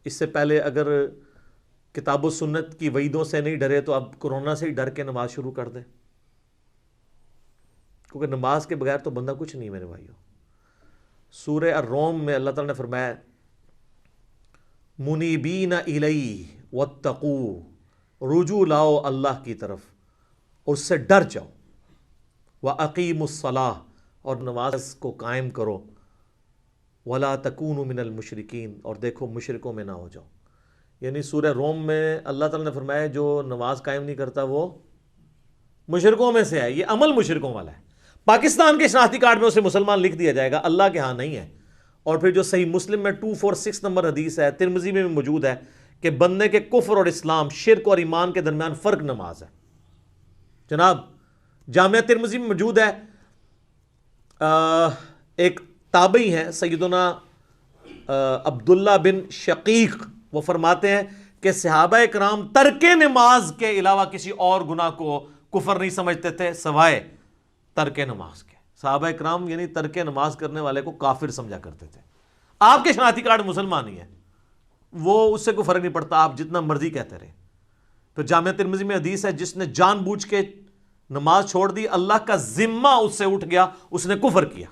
اس سے پہلے اگر کتاب و سنت کی وعیدوں سے نہیں ڈرے تو اب کورونا سے ہی ڈر کے نماز شروع کر دیں، کیونکہ نماز کے بغیر تو بندہ کچھ نہیں میرے بھائیوں۔ سورہ الروم میں اللہ تعالیٰ نے فرمایا منیبین الیہ واتقوا، رجوع لاؤ اللہ کی طرف اور اس سے ڈر جاؤ، وَأَقِيمُوا الصَّلَاةَ، اور نماز کو قائم کرو، وَلَا تَكُونُوا مِنَ الْمُشْرِكِينَ، اور دیکھو مشرکوں میں نہ ہو جاؤ۔ یعنی سورہ روم میں اللہ تعالیٰ نے فرمایا جو نماز قائم نہیں کرتا وہ مشرکوں میں سے ہے، یہ عمل مشرکوں والا ہے۔ پاکستان کے شناختی کارڈ میں اسے مسلمان لکھ دیا جائے گا، اللہ کے ہاں نہیں ہے۔ اور پھر جو صحیح مسلم میں 246 نمبر حدیث ہے، ترمذی میں بھی موجود ہے کہ بندے کے کفر اور اسلام، شرک اور ایمان کے درمیان فرق نماز ہے۔ جناب جامعہ ترمذی میں موجود ہے، ایک تابعی ہیں سیدنا عبداللہ بن شقیق، وہ فرماتے ہیں کہ صحابہ کرام ترک نماز کے علاوہ کسی اور گناہ کو کفر نہیں سمجھتے تھے سوائے ترک نماز کے۔ صحابہ کرام یعنی ترک نماز کرنے والے کو کافر سمجھا کرتے تھے۔ آپ کے شناختی کارڈ مسلمان ہی ہے، وہ اس سے کوئی فرق نہیں پڑتا، آپ جتنا مرضی کہتے رہے۔ پھر جامعہ ترمذی میں حدیث ہے جس نے جان بوجھ کے نماز چھوڑ دی، اللہ کا ذمہ اس سے اٹھ گیا، اس نے کفر کیا،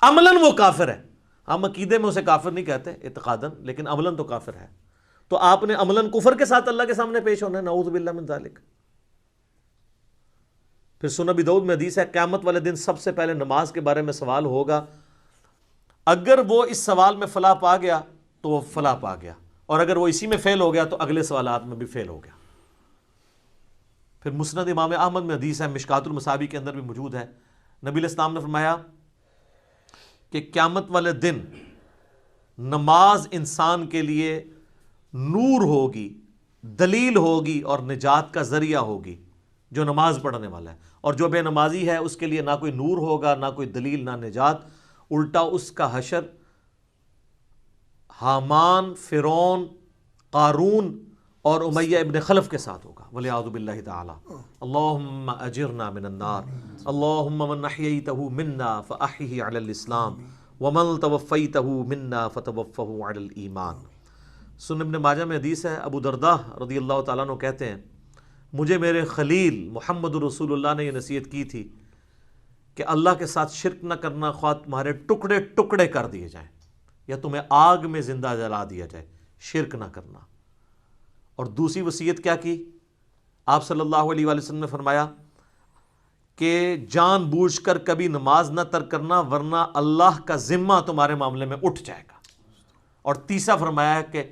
عملاً وہ کافر ہے۔ ہم عقیدے میں اسے کافر نہیں کہتے اعتقاداً، لیکن عملاً تو کافر ہے۔ تو آپ نے عملاً کفر کے ساتھ اللہ کے سامنے پیش ہونا ہے، نعوذ باللہ من ذالک۔ پھر سنن ابی داؤد میں حدیث ہے قیامت والے دن سب سے پہلے نماز کے بارے میں سوال ہوگا، اگر وہ اس سوال میں فلاح پا گیا تو وہ فلاح پا گیا، اور اگر وہ اسی میں فیل ہو گیا تو اگلے سوالات میں بھی فیل ہو گیا۔ پھر مسند امام احمد میں حدیث ہے، مشکات المصابیح کے اندر بھی موجود ہے، نبی علیہ السلام نے فرمایا کہ قیامت والے دن نماز انسان کے لیے نور ہوگی، دلیل ہوگی اور نجات کا ذریعہ ہوگی، جو نماز پڑھنے والا ہے، اور جو بے نمازی ہے اس کے لیے نہ کوئی نور ہوگا، نہ کوئی دلیل، نہ نجات، الٹا اس کا حشر حامان، فرعون، قارون اور امیہ ابن خلف کے ساتھ ہوگا، والعیاذ باللہ تعالی۔ اللہم اجرنا من النار، اللہم من احییتہ منا فاحیہ علی الاسلام ومن توفیتہ منا فتوفہ علی الایمان۔ سنن ابن ماجہ میں حدیث ہے، ابو درداء رضی اللہ تعالیٰ عنہ کہتے ہیں مجھے میرے خلیل محمد رسول اللہ نے یہ نصیحت کی تھی کہ اللہ کے ساتھ شرک نہ کرنا، خواہ تمہارے ٹکڑے ٹکڑے کر دیے جائیں یا تمہیں آگ میں زندہ جلا دیا جائے، شرک نہ کرنا۔ اور دوسری وصیت کیا کی؟ آپ صلی اللہ علیہ وآلہ وسلم نے فرمایا کہ جان بوجھ کر کبھی نماز نہ ترک کرنا ورنہ اللہ کا ذمہ تمہارے معاملے میں اٹھ جائے گا۔ اور تیسرا فرمایا کہ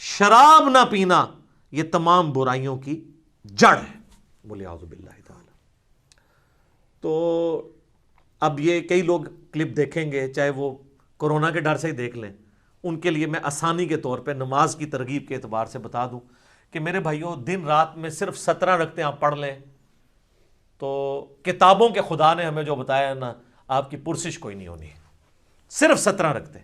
شراب نہ پینا یہ تمام برائیوں کی جڑ ہے، والعیاذ باللہ تعالی۔ تو اب یہ کئی لوگ کلپ دیکھیں گے، چاہے وہ کورونا کے ڈر سے ہی دیکھ لیں، ان کے لیے میں آسانی کے طور پہ نماز کی ترغیب کے اعتبار سے بتا دوں کہ میرے بھائیوں دن رات میں صرف 17 رکعتیں آپ پڑھ لیں تو کتابوں کے خدا نے ہمیں جو بتایا نا، آپ کی پرسش کوئی نہیں ہونی، صرف 17 رکعتیں،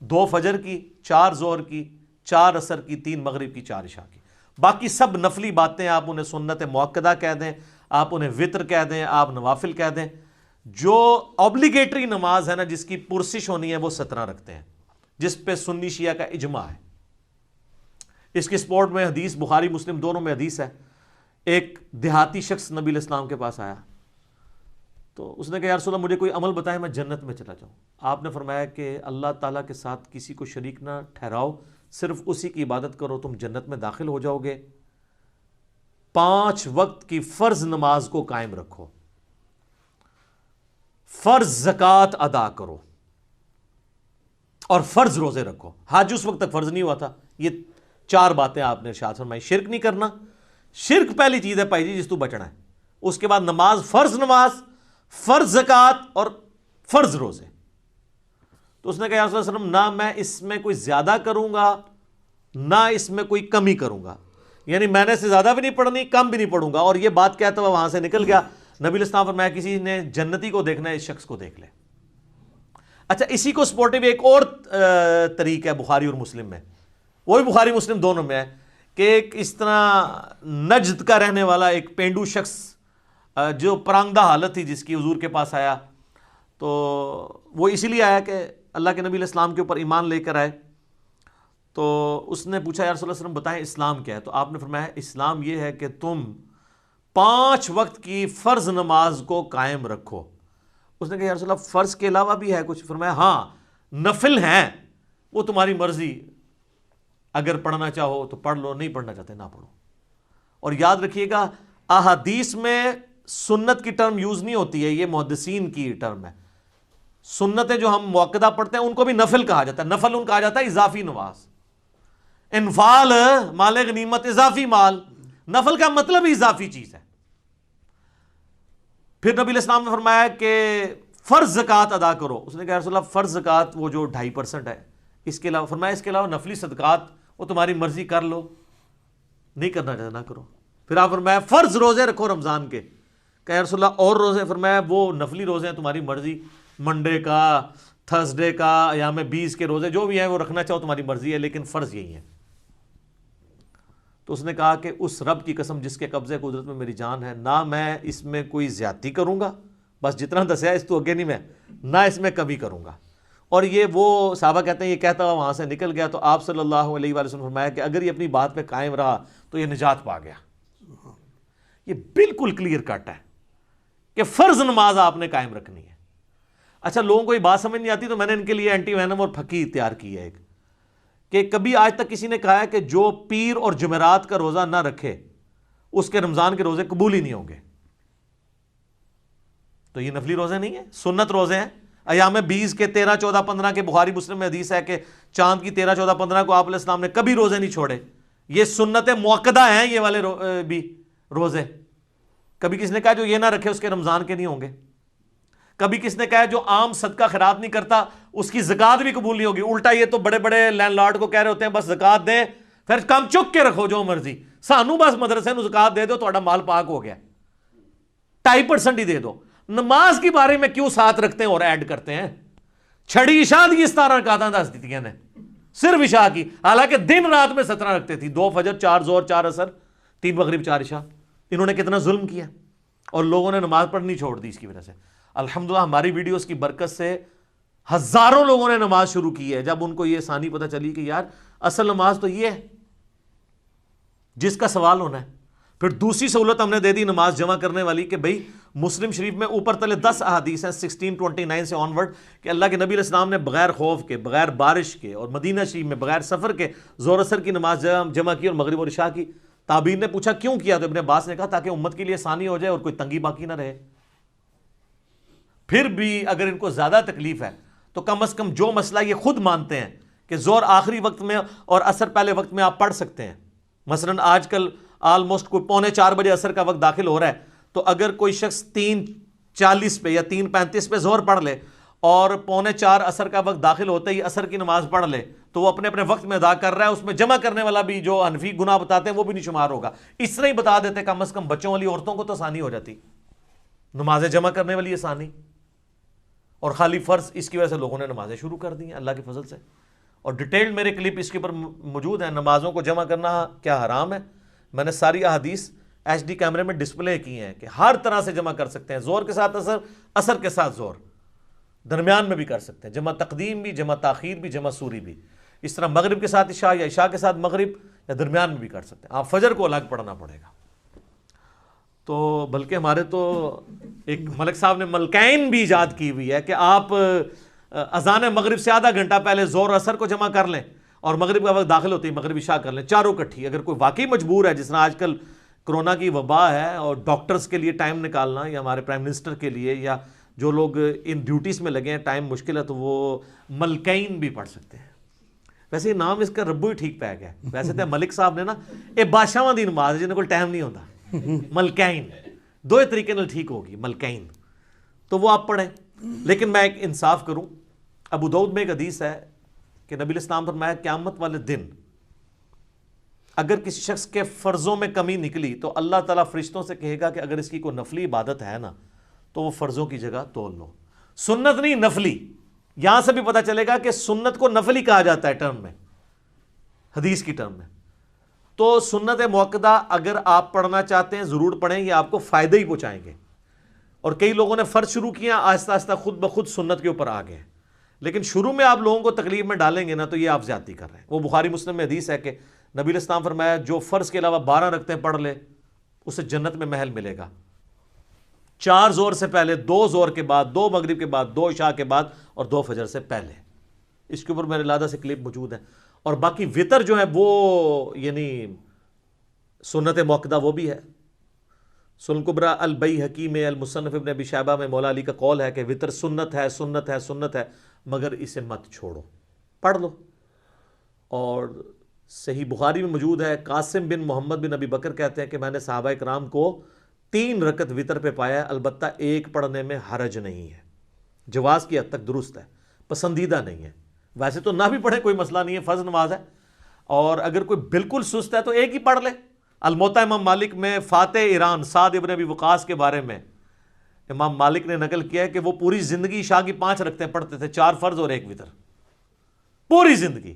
2 فجر کی، 4 ظہر کی، 4 عصر کی، 3 مغرب کی، 4 عشاء کی۔ باقی سب نفلی باتیں، آپ انہیں سنت مؤکدہ کہہ دیں، آپ انہیں وطر کہہ دیں، آپ نوافل کہہ دیں۔ جو اوبلیگیٹری نماز ہے نا، جس کی پرسش ہونی ہے، وہ 17 رکھتے ہیں، جس پہ سنی شیعہ کا اجماع ہے۔ اس کی سپورٹ میں حدیث بخاری مسلم دونوں میں حدیث ہے، ایک دیہاتی شخص نبی علیہ السلام کے پاس آیا تو اس نے کہا یا رسول اللہ مجھے کوئی عمل بتائیں میں جنت میں چلا جاؤں۔ آپ نے فرمایا کہ اللہ تعالیٰ کے ساتھ کسی کو شریک نہ ٹھہراؤ، صرف اسی کی عبادت کرو، تم جنت میں داخل ہو جاؤ گے۔ 5 وقت کی فرض نماز کو قائم رکھو، فرض زکوٰۃ ادا کرو اور فرض روزے رکھو۔ حج اس وقت تک فرض نہیں ہوا تھا۔ یہ 4 باتیں آپ نے ارشاد فرمائی۔ شرک نہیں کرنا، شرک پہلی چیز ہے بھائی جی جس تو بچنا ہے۔ اس کے بعد نماز، فرض زکوٰۃ اور فرض روزے۔ تو اس نے کہا یا رسول اللہ صلی اللہ علیہ وسلم نہ میں اس میں کوئی زیادہ کروں گا نہ اس میں کوئی کمی کروں گا، یعنی میں نے سے زیادہ بھی نہیں پڑھنی، کم بھی نہیں پڑھوں گا۔ اور یہ بات کہتا ہوا وہاں سے نکل گیا۔ نبی علیہ السلام فرمایا کسی نے جنتی کو دیکھنا ہے اس شخص کو دیکھ لے۔ اچھا، اسی کو سپورٹیو ایک اور طریقہ ہے بخاری اور مسلم میں، وہ بھی بخاری مسلم دونوں میں ہے، کہ ایک اس طرح نجد کا رہنے والا ایک پینڈو شخص جو پرانگدہ حالت تھی جس کی حضور کے پاس آیا، تو وہ اسی لیے آیا کہ اللہ کے نبی علیہ السلام کے اوپر ایمان لے کر آئے۔ تو اس نے پوچھا یا رسول اللہ صلی اللہ علیہ وسلم بتائیں اسلام کیا ہے؟ تو آپ نے فرمایا اسلام یہ ہے کہ تم 5 وقت کی فرض نماز کو قائم رکھو۔ اس نے کہا یا رسول اللہ فرض کے علاوہ بھی ہے کچھ؟ فرمایا ہاں نفل ہیں، وہ تمہاری مرضی، اگر پڑھنا چاہو تو پڑھ لو، نہیں پڑھنا چاہتے نہ پڑھو۔ اور یاد رکھیے گا احادیث میں سنت کی ٹرم یوز نہیں ہوتی ہے، یہ محدثین کی ٹرم ہے۔ سنتیں جو ہم موقدہ پڑھتے ہیں ان کو بھی نفل کہا جاتا ہے، نفل ان کہا جاتا ہے اضافی نماز۔ انفال مال غنیمت اضافی مال، نفل کا مطلب ہی اضافی چیز ہے۔ پھر نبی علیہ السلام نے فرمایا کہ فرض زکوٰۃ ادا کرو۔ اس نے کہا رسول اللہ فرض زکوٰۃ وہ جو 2.5% ہے، اس کے علاوہ فرمایا اس کے علاوہ نفلی صدقات وہ تمہاری مرضی کر لو، نہیں کرنا چاہتے نہ کرو۔ پھر آپ فرمایا فرض روزے رکھو رمضان کے۔ کہ رسول اللہ اور روزے؟ فرمایا وہ نفلی روزے ہیں تمہاری مرضی، منڈے کا، تھرسڈے کا، ایام 20 کے روزے جو بھی ہیں وہ رکھنا چاہو تمہاری مرضی ہے، لیکن فرض یہی ہے۔ تو اس نے کہا کہ اس رب کی قسم جس کے قبضے قدرت میں میری جان ہے، نہ میں اس میں کوئی زیادتی کروں گا، بس جتنا دسیا اس تو اگے نہیں میں، نہ اس میں کمی کروں گا۔ اور یہ وہ صحابہ کہتے ہیں یہ کہتا ہوا وہاں سے نکل گیا، تو آپ صلی اللہ علیہ وآلہ وسلم فرمایا کہ اگر یہ اپنی بات پہ قائم رہا تو یہ نجات پا گیا۔ یہ بالکل کلیئر کٹ ہے کہ فرض نماز آپ نے قائم رکھنی ہے۔ اچھا لوگوں کو یہ بات سمجھ نہیں آتی، تو میں نے ان کے لیے اینٹی وینم اور پھکی تیار کی ہے ایک، کہ کبھی آج تک کسی نے کہا ہے کہ جو پیر اور جمعرات کا روزہ نہ رکھے اس کے رمضان کے روزے قبول ہی نہیں ہوں گے۔ تو یہ نفلی روزے نہیں ہیں، سنت روزے ہیں۔ ایام 20 کے 13، 14، 15 کے بخاری مسلم میں حدیث ہے کہ چاند کی 13، 14، 15 کو آپ علیہ السلام نے کبھی روزے نہیں چھوڑے۔ یہ سنت موقدہ ہیں یہ والے بھی روزے۔ کبھی کس نے کہا جو یہ نہ رکھے اس کے رمضان کے نہیں ہوں گے۔ کبھی کس نے کہا جو عام صدقہ خیرات نہیں کرتا اس کی زکوٰۃ بھی قبول نہیں ہوگی۔ الٹا یہ تو بڑے بڑے لینڈ لارڈ کو کہہ رہے ہوتے ہیں بس زکوٰۃ دیں، پھر کم چک کے رکھو جو مرضی، سانو بس مدرسے نو زکوٰۃ دے دو تہاڈا مال پاک ہو گیا، 2.5% ہی دے دو۔ نماز کے بارے میں کیوں ساتھ رکھتے ہیں اور ایڈ کرتے ہیں؟ چھڑی عشاء دی 17 رکعتاں دس دیتیاں نے صرف عشاء کی، حالانکہ دن رات میں 17 رکھتے تھی، 2 فجر، 4 ظہر، 4 عصر، 3 مغرب، 4 عشاء۔ انہوں نے کتنا ظلم کیا، اور لوگوں نے نماز پڑھنی چھوڑ دی اس کی وجہ سے۔ الحمدللہ ہماری ویڈیوز کی برکت سے ہزاروں لوگوں نے نماز شروع کی ہے، جب ان کو یہ آسانی پتہ چلی کہ یار اصل نماز تو یہ ہے جس کا سوال ہونا ہے۔ پھر دوسری سہولت ہم نے دے دی نماز جمع کرنے والی، کہ بھئی مسلم شریف میں اوپر تلے 10 احادیث ہیں 1629 سے آن ورڈ کہ اللہ کے نبی علیہ السلام نے بغیر خوف کے، بغیر بارش کے، اور مدینہ شریف میں بغیر سفر کے ظہر اثر کی نماز جمع کی اور مغرب اور عشاء کی۔ تابعین نے پوچھا کیوں کیا؟ تو ابن عباس نے کہا تاکہ امت کے لیے آسانی ہو جائے اور کوئی تنگی باقی نہ رہے۔ پھر بھی اگر ان کو زیادہ تکلیف ہے تو کم از کم جو مسئلہ یہ خود مانتے ہیں کہ ظہر آخری وقت میں اور عصر پہلے وقت میں آپ پڑھ سکتے ہیں، مثلا آج کل آلموسٹ کوئی 3:45 بجے عصر کا وقت داخل ہو رہا ہے، تو اگر کوئی شخص 3:40 پہ یا 3:35 پہ ظہر پڑھ لے اور 3:45 عصر کا وقت داخل ہوتے ہی عصر کی نماز پڑھ لے تو وہ اپنے اپنے وقت میں ادا کر رہا ہے، اس میں جمع کرنے والا بھی جو حنفی گناہ بتاتے ہیں وہ بھی نہیں شمار ہوگا۔ اس طرح ہی بتا دیتے کم از کم بچوں والی عورتوں کو تو آسانی ہو جاتی، نمازیں جمع کرنے والی آسانی، اور خالی فرض اس کی وجہ سے لوگوں نے نمازیں شروع کر دی ہیں اللہ کے فضل سے۔ اور ڈیٹیلڈ میرے کلپ اس کے اوپر موجود ہیں، نمازوں کو جمع کرنا کیا حرام ہے، میں نے ساری احادیث HD کیمرے میں ڈسپلے کی ہیں کہ ہر طرح سے جمع کر سکتے ہیں، ظہر کے ساتھ عصر، عصر کے ساتھ ظہر، درمیان میں بھی کر سکتے ہیں، جمع تقدیم بھی، جمع تاخیر بھی، جمع سوری بھی، اس طرح مغرب کے ساتھ عشاء یا عشاء کے ساتھ مغرب یا درمیان میں بھی کر سکتے ہیں۔ آپ فجر کو الگ پڑھنا پڑے گا۔ تو بلکہ ہمارے تو ایک ملک صاحب نے ملکین بھی ایجاد کی ہوئی ہے کہ آپ اذان مغرب سے آدھا گھنٹہ پہلے ظہر عصر کو جمع کر لیں اور مغرب کا وقت داخل ہوتے ہی مغرب عشاء کر لیں، چاروں کٹھی۔ اگر کوئی واقعی مجبور ہے، جس طرح آج کل کرونا کی وبا ہے اور ڈاکٹرز کے لیے ٹائم نکالنا، یا ہمارے پرائم منسٹر کے لیے، یا جو لوگ ان ڈیوٹیز میں لگے ہیں ٹائم مشکل ہے، تو وہ ملکین بھی پڑھ سکتے ہیں۔ ویسے یہ نام اس کا ربو ہی ٹھیک پہ گیا، ویسے تو ملک صاحب نے نا یہ بادشاہاں دی نماز ہے جنہیں کوئی ٹائم نہیں ہوتا، ملکین دو طریقے نال ٹھیک ہوگی، ملکین، تو وہ آپ پڑھیں۔ لیکن میں ایک انصاف کروں، ابو داؤد میں ایک حدیث ہے کہ نبی علیہ السلام فرمایا قیامت والے دن اگر کسی شخص کے فرضوں میں کمی نکلی تو اللہ تعالیٰ فرشتوں سے کہے گا کہ اگر اس کی کوئی نفلی عبادت ہے نا تو وہ فرضوں کی جگہ تول لو۔ سنت نہیں، نفلی۔ یہاں سے بھی پتہ چلے گا کہ سنت کو نفلی کہا جاتا ہے ٹرم میں، حدیث کی ٹرم میں۔ تو سنت موقدہ اگر آپ پڑھنا چاہتے ہیں ضرور پڑھیں، یہ آپ کو فائدہ ہی پہنچائیں گے۔ اور کئی لوگوں نے فرض شروع کیا، آہستہ آہستہ خود بخود سنت کے اوپر آ گئے۔ لیکن شروع میں آپ لوگوں کو تکلیف میں ڈالیں گے نا تو یہ آپ زیادتی کر رہے ہیں۔ وہ بخاری مسلم میں حدیث ہے کہ نبی علیہ السلام فرمایا جو فرض کے علاوہ 12 رکعتیں پڑھ لے اسے جنت میں محل ملے گا، 4 زور سے پہلے، 2 زور کے بعد، 2 مغرب کے بعد، 2 عشاء کے بعد اور 2 فجر سے پہلے۔ اس کے اوپر میرے لادہ سے کلپ موجود ہے۔ اور باقی وطر جو ہے وہ یعنی سنت موقدہ وہ بھی ہے۔ سنن کبریٰ البیہقی میں، المصنف ابن ابی شیبہ میں مولا علی کا قول ہے کہ وطر سنت ہے، سنت ہے، سنت ہے، مگر اسے مت چھوڑو، پڑھ لو۔ اور صحیح بخاری میں موجود ہے، قاسم بن محمد بن ابی بکر کہتے ہیں کہ میں نے صحابہ کرام کو 3 رکعت وطر پہ پایا، البتہ ایک پڑھنے میں حرج نہیں ہے، جواز کی حد تک درست ہے، پسندیدہ نہیں ہے۔ ویسے تو نہ بھی پڑھے کوئی مسئلہ نہیں ہے، فرض نماز ہے، اور اگر کوئی بالکل سست ہے تو ایک ہی پڑھ لے۔ الموطا امام مالک میں فاتح ایران سعد ابن ابی وقاص کے بارے میں امام مالک نے نقل کیا ہے کہ وہ پوری زندگی عشاء کی 5 رکعتیں پڑھتے تھے، 4 فرض اور 1 وطر، پوری زندگی۔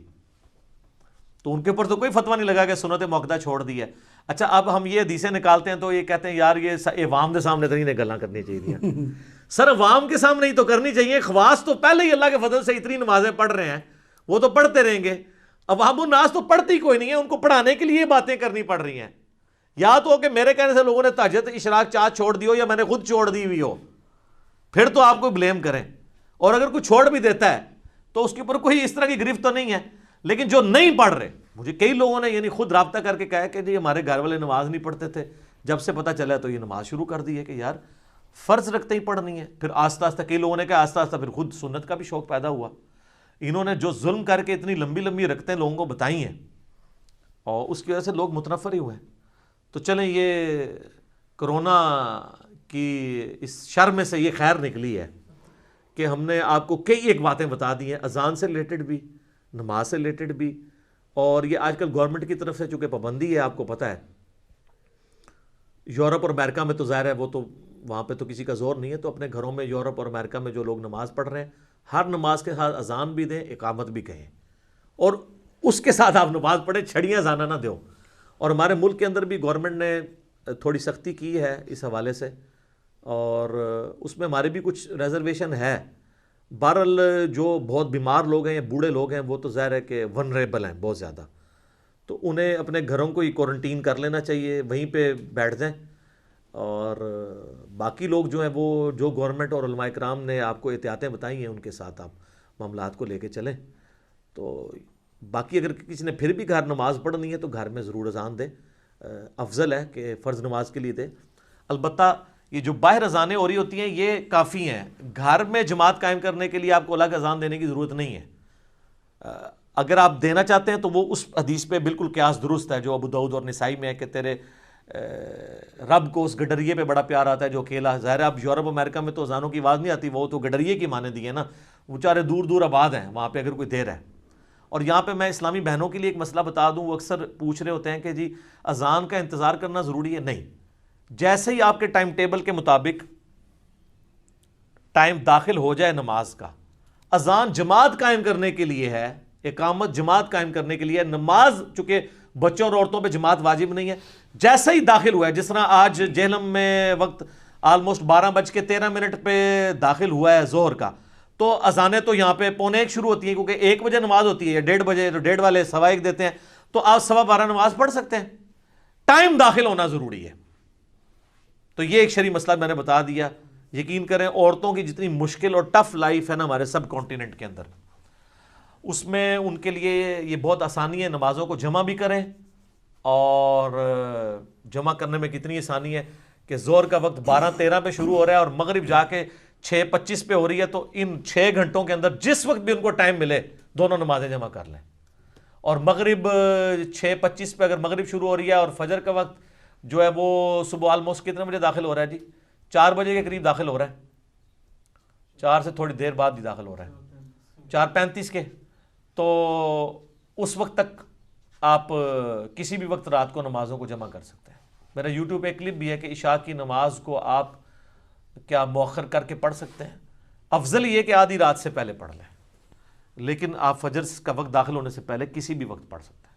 تو ان کے اوپر تو کوئی فتویٰ نہیں لگا کہ سنت موقدہ چھوڑ دی ہے۔ اچھا اب ہم یہ حدیثیں نکالتے ہیں تو یہ کہتے ہیں یار یہ عوام کے سامنے تو نہیں گلاں کرنی چاہیے۔ سر عوام کے سامنے ہی تو کرنی چاہیے، خواص تو پہلے ہی اللہ کے فضل سے اتنی نمازیں پڑھ رہے ہیں، وہ تو پڑھتے رہیں گے۔ عوام الناس تو پڑھتی کوئی نہیں ہے، ان کو پڑھانے کے لیے باتیں کرنی پڑ رہی ہیں۔ یا تو کہ میرے کہنے سے لوگوں نے تہجد اشراق چاہ چھوڑ دی ہو، یا میں نے خود چھوڑ دی ہوئی ہو، پھر تو آپ کو بلیم کریں۔ اور اگر کوئی چھوڑ بھی دیتا ہے تو اس کے اوپر کوئی اس طرح کی گرفت تو نہیں ہے۔ لیکن جو نہیں پڑھ رہے، مجھے کئی لوگوں نے یعنی خود رابطہ کر کے کہا کہ جی ہمارے گھر والے نماز نہیں پڑھتے تھے، جب سے پتہ چلا تو یہ نماز شروع کر دی ہے کہ یار فرض رکھتے ہی پڑھنی ہے۔ پھر آہستہ آہستہ کئی لوگوں نے کہا آہستہ آہستہ پھر خود سنت کا بھی شوق پیدا ہوا۔ انہوں نے جو ظلم کر کے اتنی لمبی لمبی رکھتے لوگوں کو بتائی ہیں، اور اس کی وجہ سے لوگ متنفر ہی ہوئے ہیں۔ تو چلیں یہ کرونا کی اس شر میں سے یہ خیر نکلی ہے کہ ہم نے آپ کو کئی ایک باتیں بتا دی ہیں، اذان سے ریلیٹڈ بھی، نماز سے ریلیٹڈ بھی، اور یہ آج کل گورنمنٹ کی طرف سے چونکہ پابندی ہے، آپ کو پتہ ہے یورپ اور امریکہ میں تو ظاہر ہے وہ تو وہاں پہ تو کسی کا زور نہیں ہے، تو اپنے گھروں میں یورپ اور امریکہ میں جو لوگ نماز پڑھ رہے ہیں ہر نماز کے ساتھ اذان بھی دیں، اقامت بھی کہیں، اور اس کے ساتھ آپ نماز پڑھیں، چھڑیاں زانہ نہ دو۔ اور ہمارے ملک کے اندر بھی گورنمنٹ نے تھوڑی سختی کی ہے اس حوالے سے، اور اس میں ہمارے بھی کچھ ریزرویشن ہے۔ بہرحال جو بہت بیمار لوگ ہیں یا بوڑھے لوگ ہیں وہ تو ظاہر ہے کہ ونریبل ہیں بہت زیادہ، تو انہیں اپنے گھروں کو ہی کوارنٹین کر لینا چاہیے، وہیں پہ بیٹھ جائیں۔ اور باقی لوگ جو ہیں وہ جو گورنمنٹ اور علماء کرام نے آپ کو احتیاطیں بتائی ہیں ان کے ساتھ آپ معاملات کو لے کے چلیں۔ تو باقی اگر کسی نے پھر بھی گھر نماز پڑھنی ہے تو گھر میں ضرور اذان دے، افضل ہے کہ فرض نماز کے لیے دے۔ البتہ یہ جو باہر اذانیں ہو رہی ہوتی ہیں یہ کافی ہیں، گھر میں جماعت قائم کرنے کے لیے آپ کو الگ اذان دینے کی ضرورت نہیں ہے۔ اگر آپ دینا چاہتے ہیں تو وہ اس حدیث پہ بالکل قیاس درست ہے جو ابو داؤد اور نسائی میں ہے کہ تیرے رب کو اس گڈریے پہ بڑا پیار آتا ہے جو اکیلا۔ ظاہر ہے اب یورپ امریکہ میں تو اذانوں کی آواز نہیں آتی، وہ تو گڈریے کی مانے دی ہے نا، وہ بیچارے دور دور آباد ہیں، وہاں پہ اگر کوئی دیر ہے۔ اور یہاں پہ میں اسلامی بہنوں کے لیے ایک مسئلہ بتا دوں، وہ اکثر پوچھ رہے ہوتے ہیں کہ جی اذان کا انتظار کرنا ضروری ہے؟ نہیں، جیسے ہی آپ کے ٹائم ٹیبل کے مطابق ٹائم داخل ہو جائے نماز کا، اذان جماعت قائم کرنے کے لیے ہے، اقامت جماعت قائم کرنے کے لیے، نماز چونکہ بچوں اور عورتوں پہ جماعت واجب نہیں ہے، جیسے ہی داخل ہوا ہے، جس طرح آج جہلم میں وقت آلموسٹ 12:13 پہ داخل ہوا ہے ظہر کا، تو اذانیں تو یہاں پہ 1:45 شروع ہوتی ہیں، کیونکہ 1 بجے نماز ہوتی ہے یا 1:30 بجے، تو 1:30 والے 1:15 دیتے ہیں، تو آپ 12:15 نماز پڑھ سکتے ہیں۔ ٹائم داخل ہونا ضروری ہے۔ تو یہ ایک شرعی مسئلہ میں نے بتا دیا۔ یقین کریں عورتوں کی جتنی مشکل اور ٹف لائف ہے نا ہمارے سب کانٹیننٹ کے اندر، اس میں ان کے لیے یہ بہت آسانی ہے، نمازوں کو جمع بھی کریں، اور جمع کرنے میں کتنی آسانی ہے کہ ظہر کا وقت 12:13 پہ شروع ہو رہا ہے اور مغرب جا کے 6:25 پہ ہو رہی ہے، تو ان 6 گھنٹوں کے اندر جس وقت بھی ان کو ٹائم ملے دونوں نمازیں جمع کر لیں۔ اور مغرب 6:25 پہ اگر مغرب شروع ہو رہی ہے، اور فجر کا وقت جو ہے وہ صبح آلموسٹ کتنے بجے داخل ہو رہا ہے جی؟ 4 بجے کے قریب داخل ہو رہا ہے، 4 سے تھوڑی دیر بعد ہی داخل ہو رہا ہے، 4:35 کے، تو اس وقت تک آپ کسی بھی وقت رات کو نمازوں کو جمع کر سکتے ہیں۔ میرا یوٹیوب پہ ایک کلپ بھی ہے کہ عشاء کی نماز کو آپ کیا مؤخر کر کے پڑھ سکتے ہیں، افضل یہ کہ آدھی رات سے پہلے پڑھ لیں، لیکن آپ فجر کا وقت داخل ہونے سے پہلے کسی بھی وقت پڑھ سکتے ہیں۔